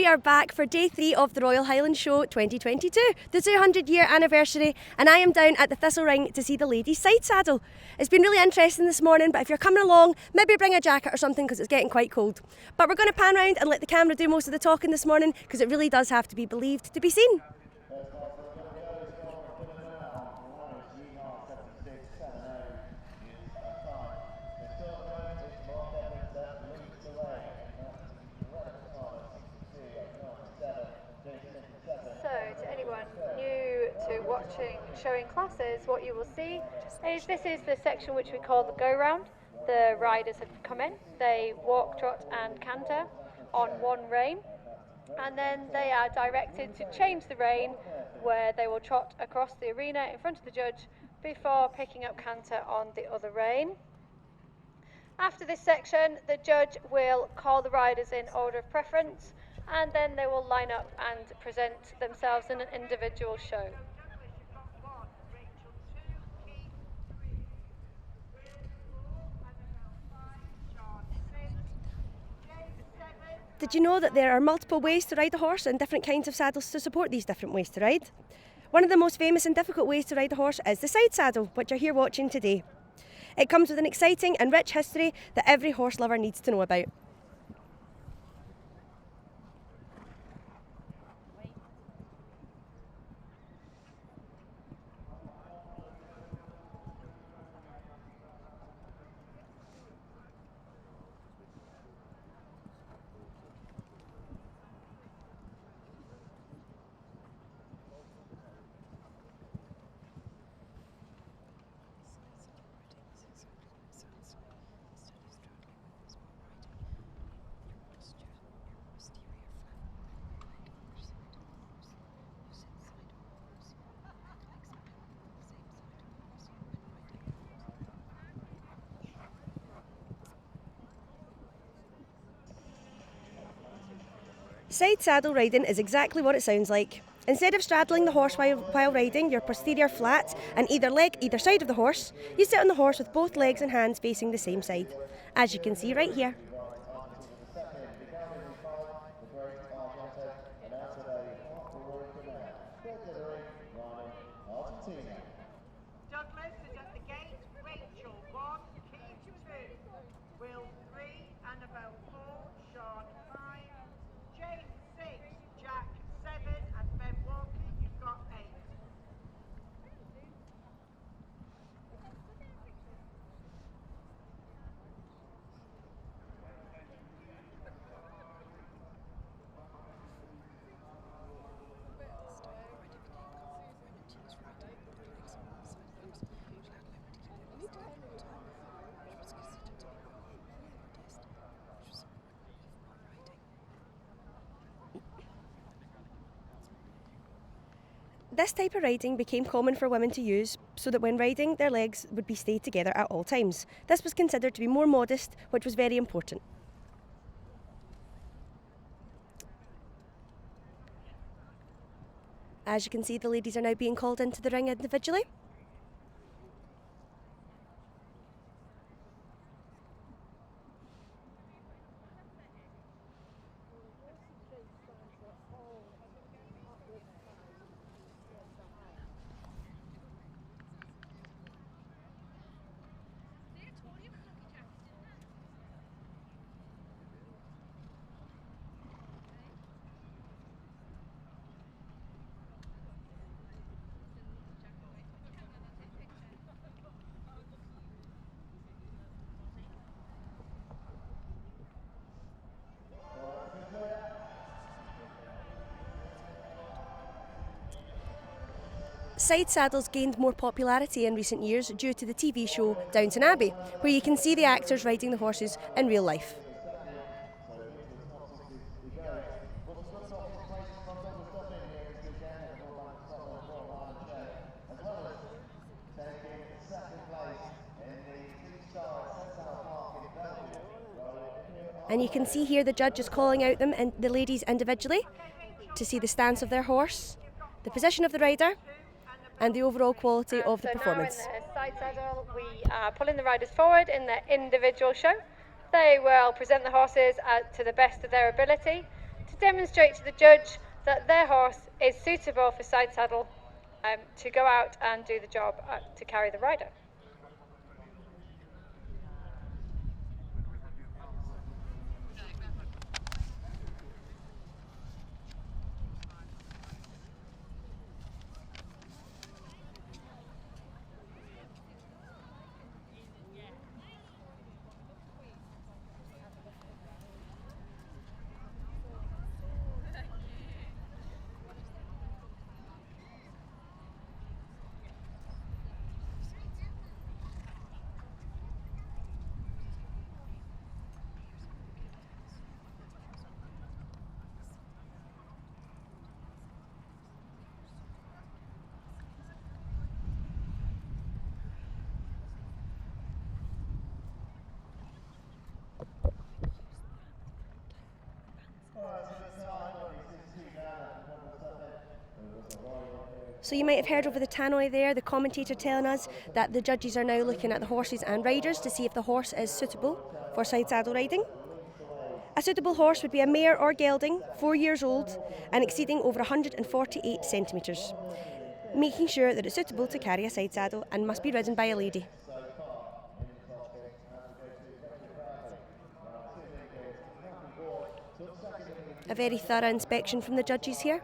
we are back for day 3 of the Royal Highland Show 2022, the 200-year anniversary, and I am down at the Thistle Ring to see the ladies' Sidesaddle. It's been really interesting this morning, but if you're coming along, maybe bring a jacket or something because it's getting quite cold. But we're going to pan round and let the camera do most of the talking this morning because it really does have to be believed to be seen. Watching showing classes, what you will see is this is the section which we call the go round. The riders have come in, they walk, trot and canter on one rein, and then they are directed to change the rein, where they will trot across the arena in front of the judge before picking up canter on the other rein. After this section, the judge will call the riders in order of preference, and then they will line up and present themselves in an individual show. Did you know that there are multiple ways to ride a horse and different kinds of saddles to support these different ways to ride? One of the most famous and difficult ways to ride a horse is the Sidesaddle, which you're here watching today. It comes with an exciting and rich history that every horse lover needs to know about. Sidesaddle riding is exactly what it sounds like. Instead of straddling the horse while riding your posterior flat and either leg either side of the horse, you sit on the horse with both legs and hands facing the same side, as you can see right here. This type of riding became common for women to use so that when riding their legs would be stayed together at all times. This was considered to be more modest, which was very important. As you can see, the ladies are now being called into the ring individually. Sidesaddles gained more popularity in recent years due to the TV show Downton Abbey, where you can see the actors riding the horses in real life. And you can see here the judge is calling out them and the ladies individually to see the stance of their horse, the position of the rider, and the overall quality of the performance. Now in the Sidesaddle, we are pulling the riders forward in their individual show. They will present the horses to the best of their ability to demonstrate to the judge that their horse is suitable for side saddle to go out and do the job to carry the rider. So you might have heard over the tannoy there, the commentator telling us that the judges are now looking at the horses and riders to see if the horse is suitable for side saddle riding. A suitable horse would be a mare or gelding, 4 years old and exceeding over 148 centimetres, making sure that it's suitable to carry a side saddle and must be ridden by a lady. A very thorough inspection from the judges here.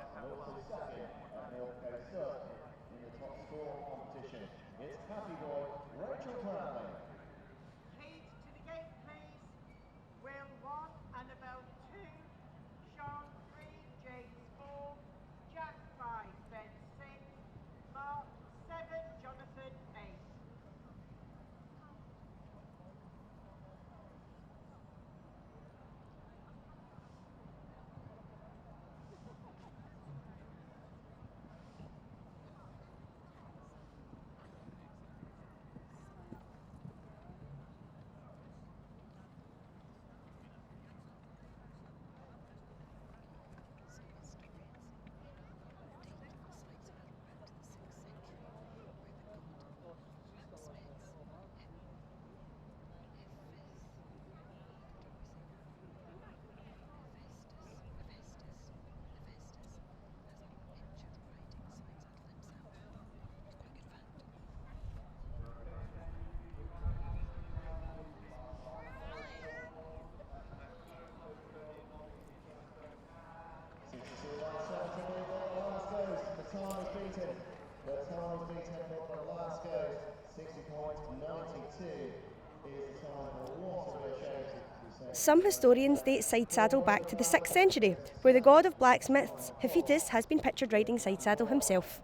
Some historians date side saddle back to the 6th century, where the god of blacksmiths, Hephaestus, has been pictured riding side saddle himself.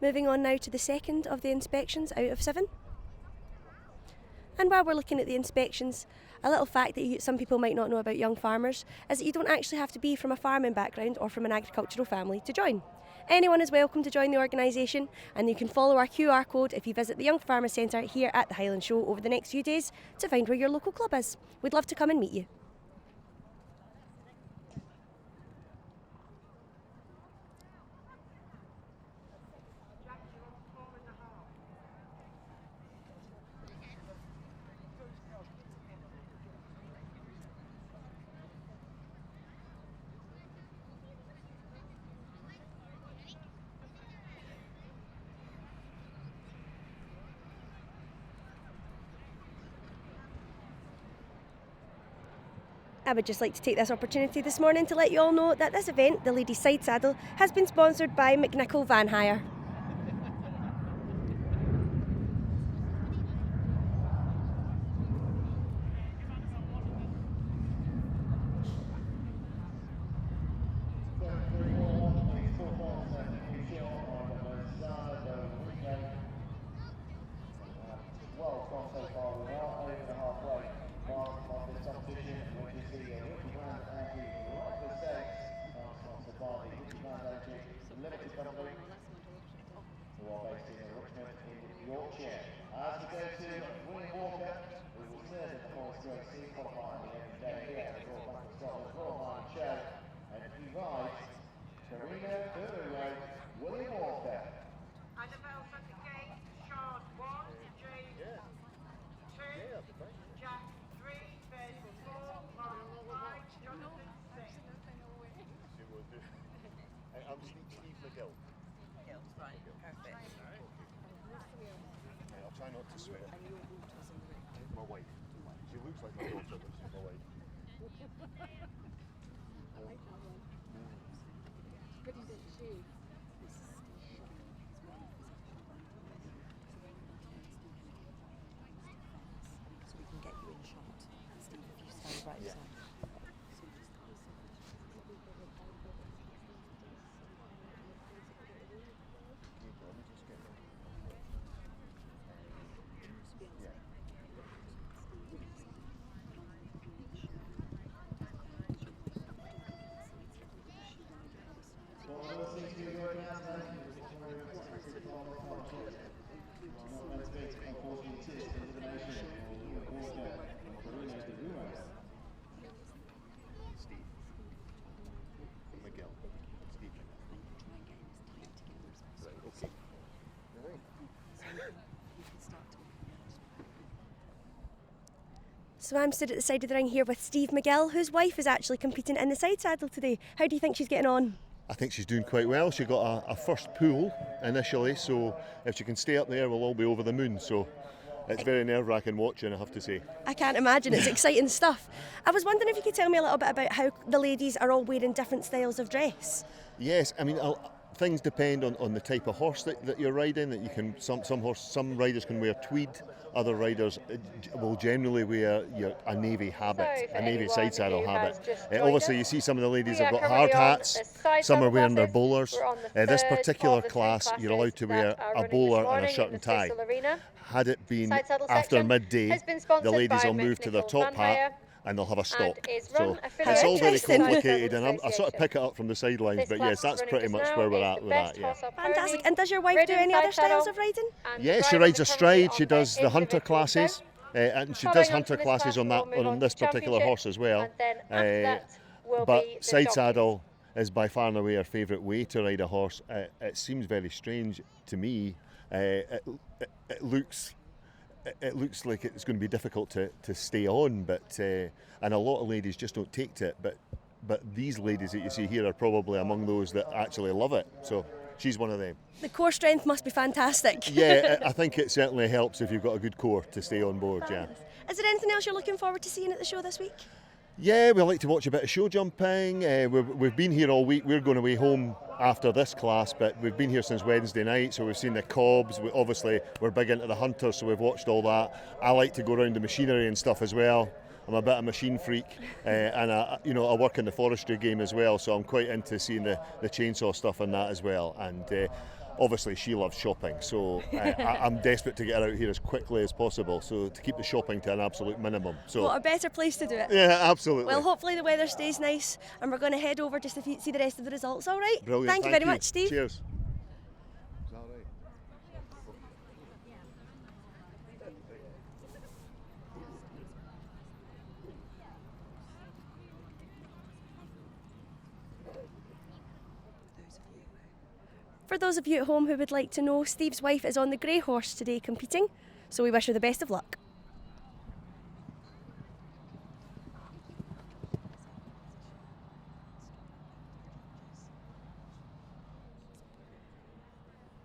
Moving on now to the second of the inspections out of 7. And while we're looking at the inspections, a little fact that some people might not know about Young Farmers is that you don't actually have to be from a farming background or from an agricultural family to join. Anyone is welcome to join the organisation, and you can follow our QR code if you visit the Young Farmer Centre here at the Highland Show over the next few days to find where your local club is. We'd love to come and meet you. I would just like to take this opportunity this morning to let you all know that this event, the Ladies Side Saddle, has been sponsored by McNichol Van Hire. so far. We are over the halfway mark of this competition, which is the Rookie Brand Energy Rider Stakes, sponsored by the Rookie Brand Energy Limited Company, who are based in Richmond in Yorkshire. As we go to William Walker, who was third in the Forest Grade C qualifying the opening day here at the Royal Bank of Scotland's Royal Highland Show, and he rides Carino Ferrero, William Walker. Annabelle at the gate, Shard 1, James 2, Jack 3, Ben 4, Mark 5, Jonathan 6. I'm Steve McGill. Right, perfect. I'll try not to swear. My wife. She looks like my daughter, but she's my wife. But is it she? So we can get you in shot. Steve, if you stand right side. So I'm stood at the side of the ring here with Steve McGill, whose wife is actually competing in the Sidesaddle today. How do you think she's getting on? I think she's doing quite well. She got a first pull initially, so if she can stay up there, we'll all be over the moon. So it's very nerve-wracking watching, I have to say. I can't imagine, it's exciting stuff. I was wondering if you could tell me a little bit about how the ladies are all wearing different styles of dress. Yes, I mean, things depend on the type of horse that you're riding. That you can some riders can wear tweed, other riders will generally wear a navy habit, So a navy side saddle habit. Obviously, you see some of the ladies we have are got hard currently on hats. the Sidesaddle Some are wearing their classes. bowlers. We're on the This third particular of the three class, you're allowed to classes wear that are a running bowler this and a morning shirt in and the tie. Thistle Arena. Had it been Sidesaddle after section midday, has been the sponsored ladies by will move to their Nichols top Van hat and they'll have a stop. is So run it's all very Interesting. complicated, and I sort of Association. pick it up from the sidelines. This But class yes, is that's running pretty just much now. where we're It's at the with best that. Yeah. horse or Fantastic. pony And does your wife do ridden any other Sidesaddle, styles of riding? and Yeah, she riders rides are a currently stride. She on their does the hunter individual classes, show. and she Following does on hunter from this classes class, on we'll move on this to particular championship, horse as well. and then after that will But be the side jockeys. saddle is by far and away our favourite way to ride a horse. It seems very strange to me. It looks like it's going to be difficult to stay on, but and a lot of ladies just don't take to it. But these ladies that you see here are probably among those that actually love it. So she's one of them. The core strength must be fantastic. Yeah, I think it certainly helps if you've got a good core to stay on board. Yeah. Is there anything else you're looking forward to seeing at the show this week? Yeah, we like to watch a bit of show jumping. We've been here all week. We're going away home after this class, but we've been here since Wednesday night, so we've seen the cobs. We're big into the hunters, so we've watched all that. I like to go around the machinery and stuff as well. I'm a bit of a machine freak, and I work in the forestry game as well, so I'm quite into seeing the chainsaw stuff and that as well. And obviously she loves shopping, so I'm desperate to get her out here as quickly as possible, so to keep the shopping to an absolute minimum. So What a better place to do it. yeah, absolutely. Well, hopefully the weather stays nice, and we're going to head over just to see the rest of the results. All right? Brilliant. Thank you very much, Steve. Cheers. For those of you at home who would like to know, Steve's wife is on the grey horse today competing, so we wish her the best of luck.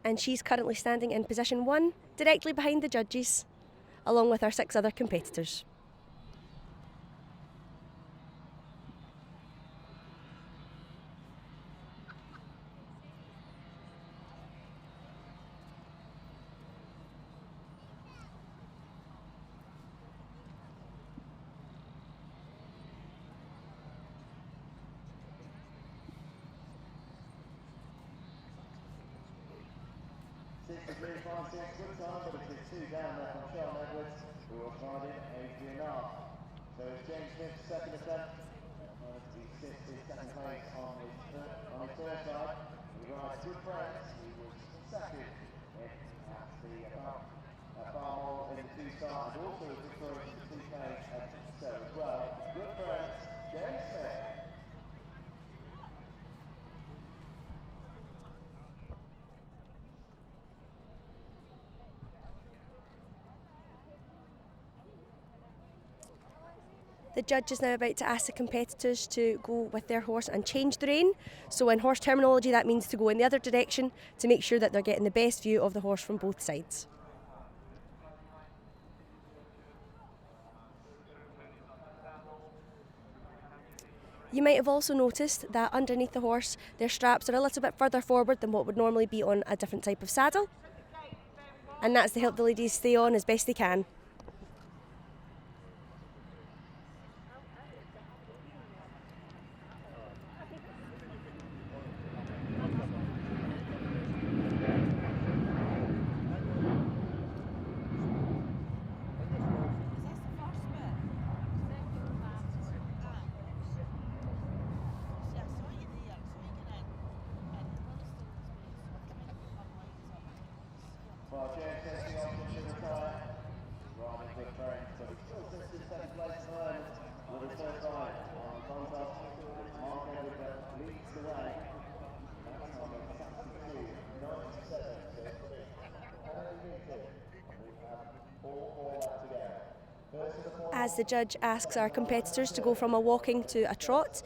And she's currently standing in position 1, directly behind the judges, along with our 6 other competitors. Green 5-6, good time, but it's 2 down there from Sean Edwards, who will find it 8-3.5. So it's James Smith's second attempt. He sits his second place on his third side. He rides Good Friends. He was second at the Farmall in the 2-star, and also was victorious in the 2K at so as well. Good Friends, James Smith. The judge is now about to ask the competitors to go with their horse and change the rein. So in horse terminology, that means to go in the other direction to make sure that they're getting the best view of the horse from both sides. You might have also noticed that underneath the horse, their straps are a little bit further forward than what would normally be on a different type of saddle. And that's to help the ladies stay on as best they can. Well, James says the option should retire. Riding Good Friends, but he still sits in second place at the moment with his first eye on the contest. It's Mark Edwards that leads the way. That's on the 62.97. So it's the we have all left to go. As the judge asks our competitors to go from a walking to a trot,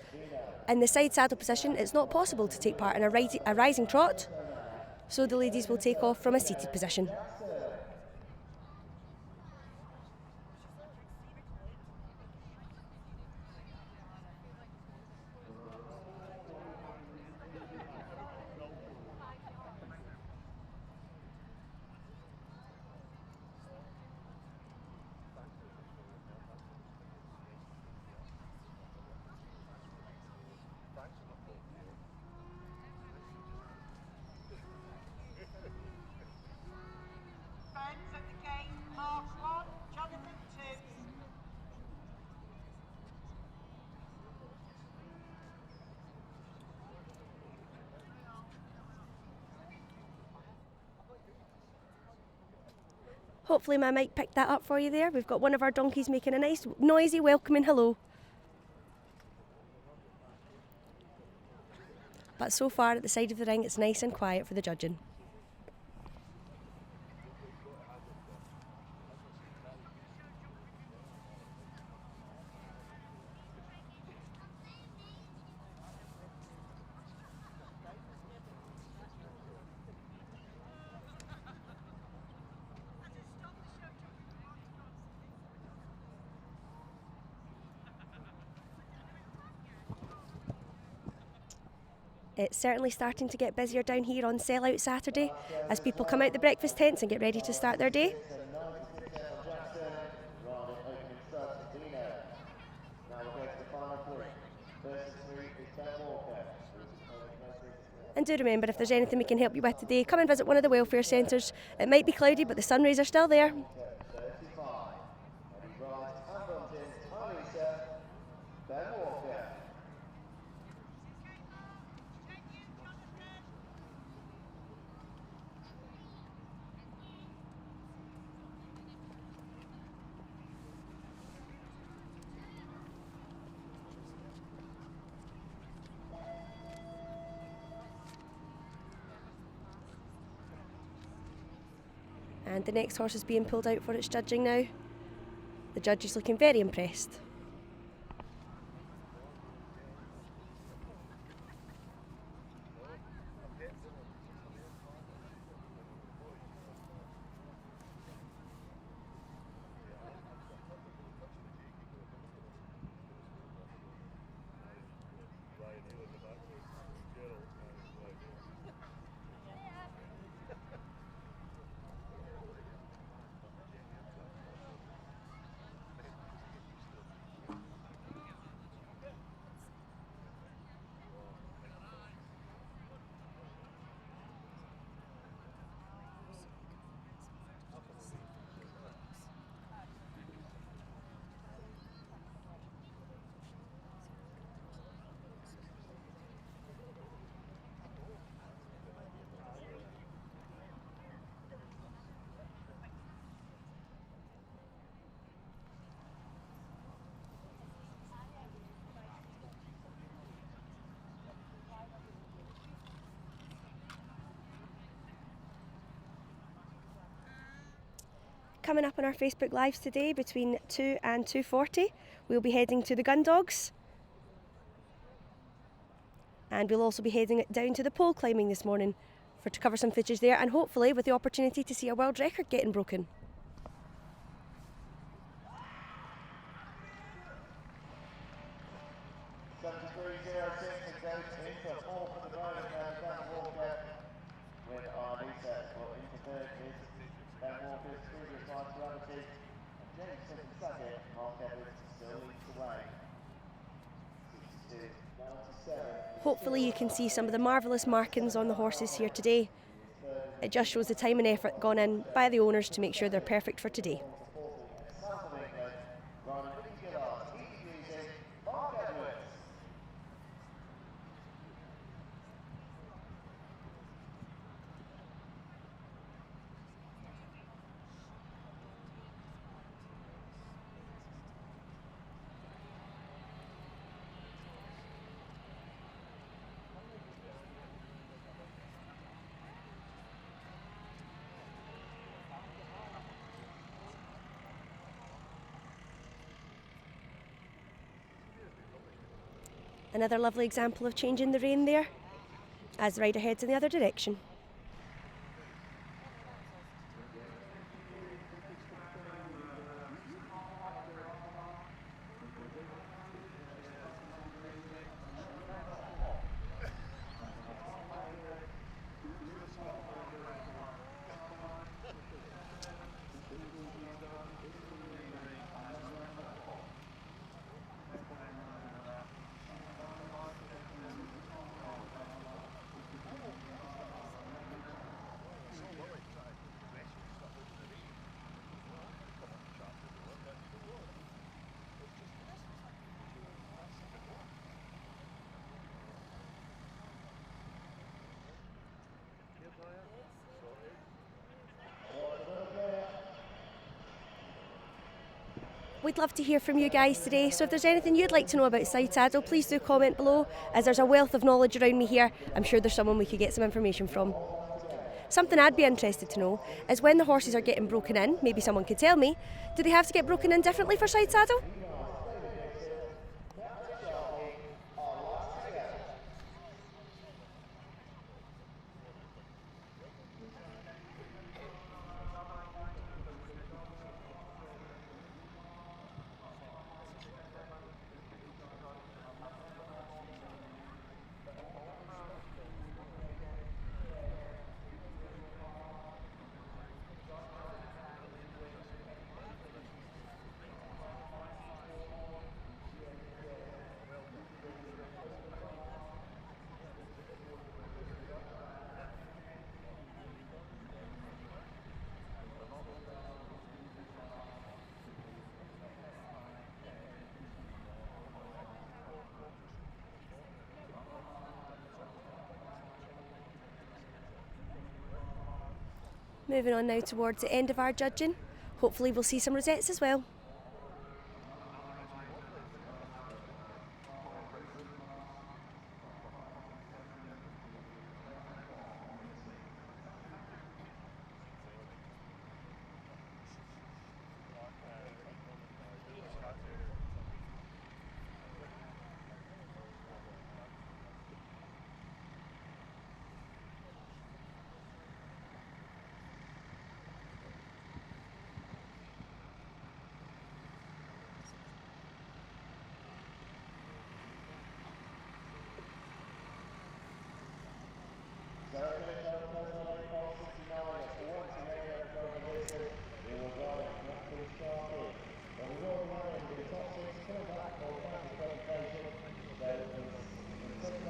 in the side saddle position it's not possible to take part in a rising trot, so the ladies will take off from a seated position. Friends at the gate, Mark 1, Jonathan 2. Hopefully my mic picked that up for you there. We've got one of our donkeys making a nice, noisy, welcoming hello. But so far at the side of the ring it's nice and quiet for the judging. It's certainly starting to get busier down here on Sellout Saturday as people come out the breakfast tents and get ready to start their day. And do remember, if there's anything we can help you with today, come and visit one of the welfare centres. It might be cloudy, but the sun rays are still there. And the next horse is being pulled out for its judging now. The judge is looking very impressed. Coming up on our Facebook Lives today between 2 and 2:40, we'll be heading to the Gun Dogs. And we'll also be heading down to the pole climbing this morning to cover some footage there, and hopefully with the opportunity to see a world record getting broken. Hopefully you can see some of the marvellous markings on the horses here today. It just shows the time and effort gone in by the owners to make sure they're perfect for today. Another lovely example of changing the rein there, as the rider heads in the other direction. We'd love to hear from you guys today, so if there's anything you'd like to know about Sidesaddle, please do comment below, as there's a wealth of knowledge around me here. I'm sure there's someone we could get some information from. Something I'd be interested to know is when the horses are getting broken in, maybe someone could tell me, do they have to get broken in differently for Sidesaddle? Moving on now towards the end of our judging. Hopefully we'll see some rosettes as well.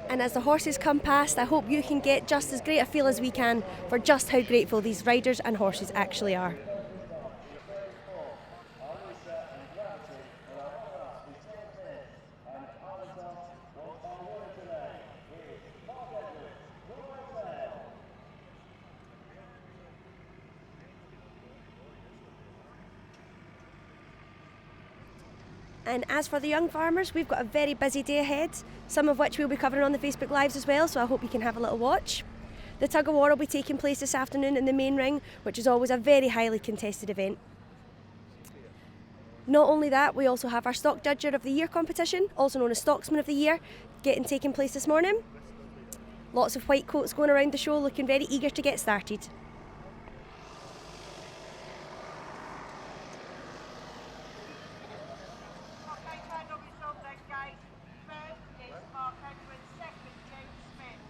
And as the horses come past, I hope you can get just as great a feel as we can for just how grateful these riders and horses actually are. And as for the young farmers, we've got a very busy day ahead, some of which we'll be covering on the Facebook Lives as well, so I hope you can have a little watch. The tug of war will be taking place this afternoon in the main ring, which is always a very highly contested event. Not only that, we also have our Stock Judger of the Year competition, also known as Stocksman of the Year, taking place this morning. Lots of white coats going around the show, looking very eager to get started. Okay, turn up your up then, guys. First is Mark Edwards, second James Smith,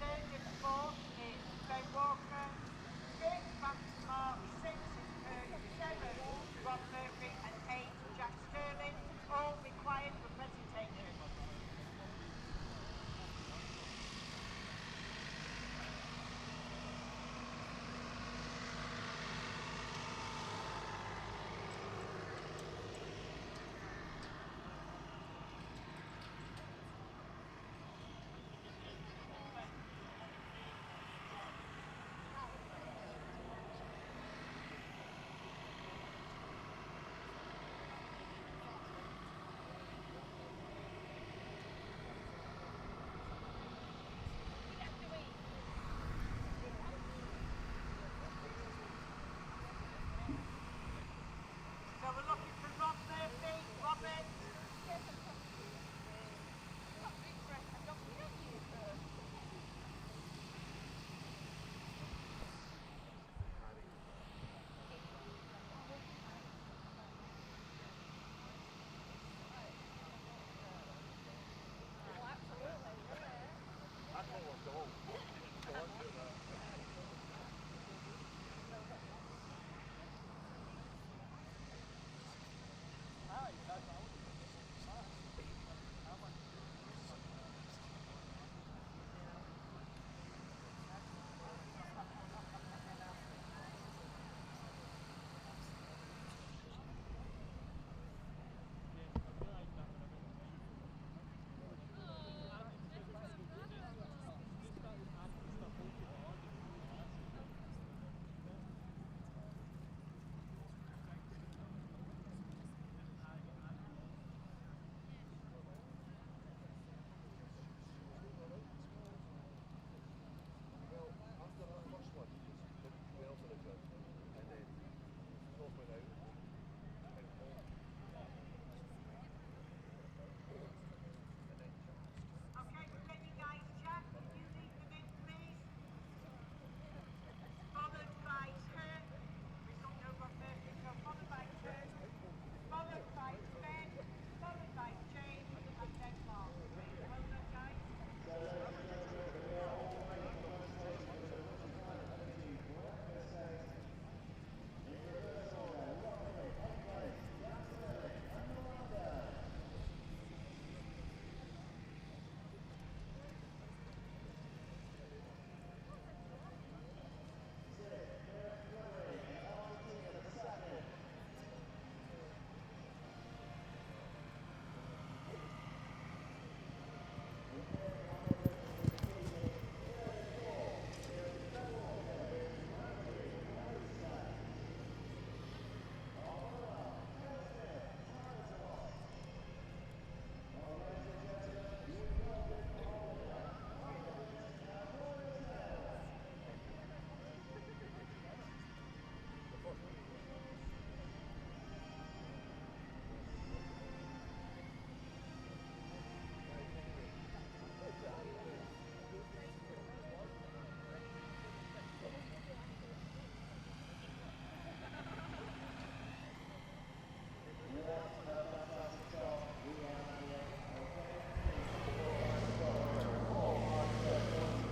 third and fourth is Ben Walker, fifth Francis Mark, sixth is Kurt, seven Rob Murphy, and eight Jack Sterling, all required for presentation. So we're looking for Rob Murphy, Robert. Okay, we're ready, guys. Jack, can you lead them in, please? Followed by Kurt. We don't know Rob Murphy, so followed by Kurt. Followed by Ben. Followed by James, and then Mark. Well done, guys.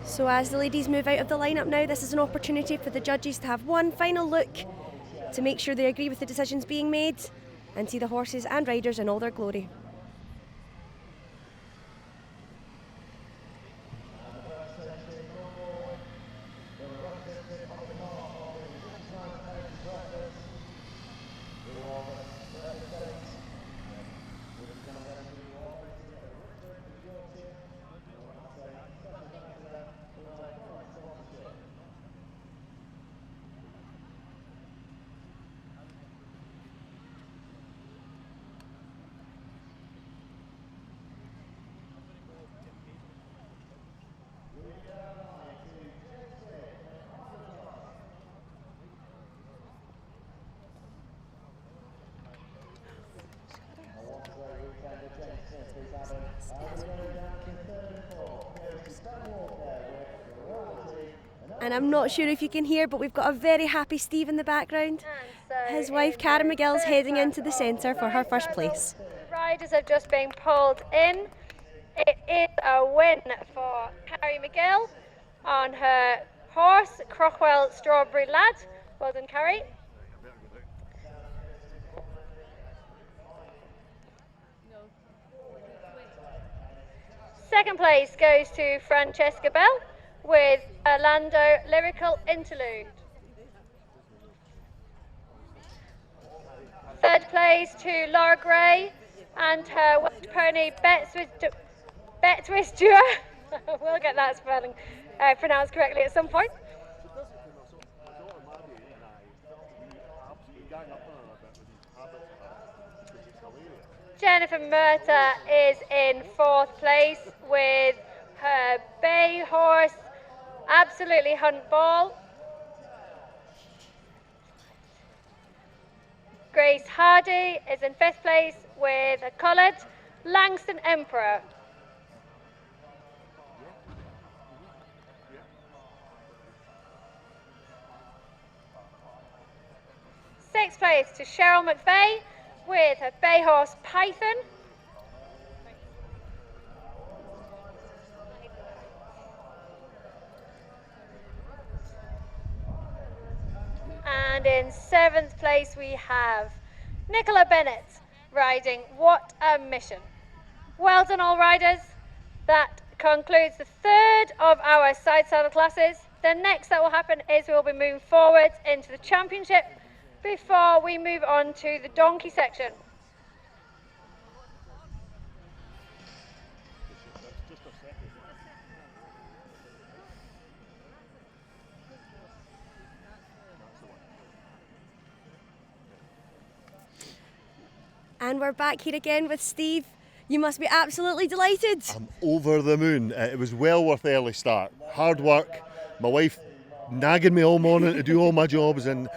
So as the ladies move out of the lineup now, this is an opportunity for the judges to have one final look to make sure they agree with the decisions being made and see the horses and riders in all their glory. And I'm not sure if you can hear, but we've got a very happy Steve in the background. His wife Karen McGill's heading into the centre for her first place. The riders have just been pulled in. It is a win for Carrie McGill on her horse, Crockwell Strawberry Lad. Well done, Carrie. Second place goes to Francesca Bell with Orlando Lyrical Interlude. Third place to Laura Gray and her Welsh pony Betwist Dua. We'll get that spelling pronounced correctly at some point. Jennifer Murta is in fourth place with her bay horse, Absolutely Hunt Ball. Grace Hardy is in fifth place with a collared, Langston Emperor. Sixth place to Cheryl McVeigh with her bay horse Python. And in seventh place we have Nicola Bennett riding What a Mission. Well done all riders. That concludes the third of our side saddle classes. The next that will happen is we will be moving forward into the championship before we move on to the donkey section. And we're back here again with Steve. You must be absolutely delighted. I'm over the moon. It was well worth the early start. Hard work. My wife nagging me all morning to do all my jobs, and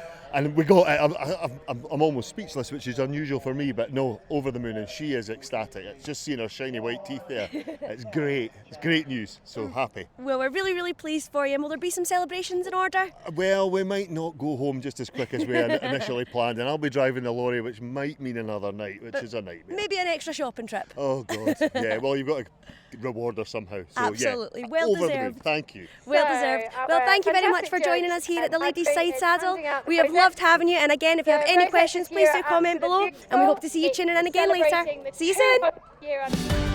we got it. I'm almost speechless, which is unusual for me, but no, over the moon, and she is ecstatic. It's just seeing her shiny white teeth there. It's great. It's great news. So happy. Well, we're really, really pleased for you. And will there be some celebrations in order? Well, we might not go home just as quick as we initially planned, and I'll be driving the lorry, which might mean another night, which is a nightmare. Maybe an extra shopping trip. Oh God, yeah. Well, you've got to reward her somehow. So, absolutely, yeah, well over deserved. The moon. Thank you. Well deserved. Well, thank you very much for joining us here at the Ladies Side Saddle. We have loved having you, and again, if you have any questions, please do comment below, and we hope to see you tuning in again later. See you soon.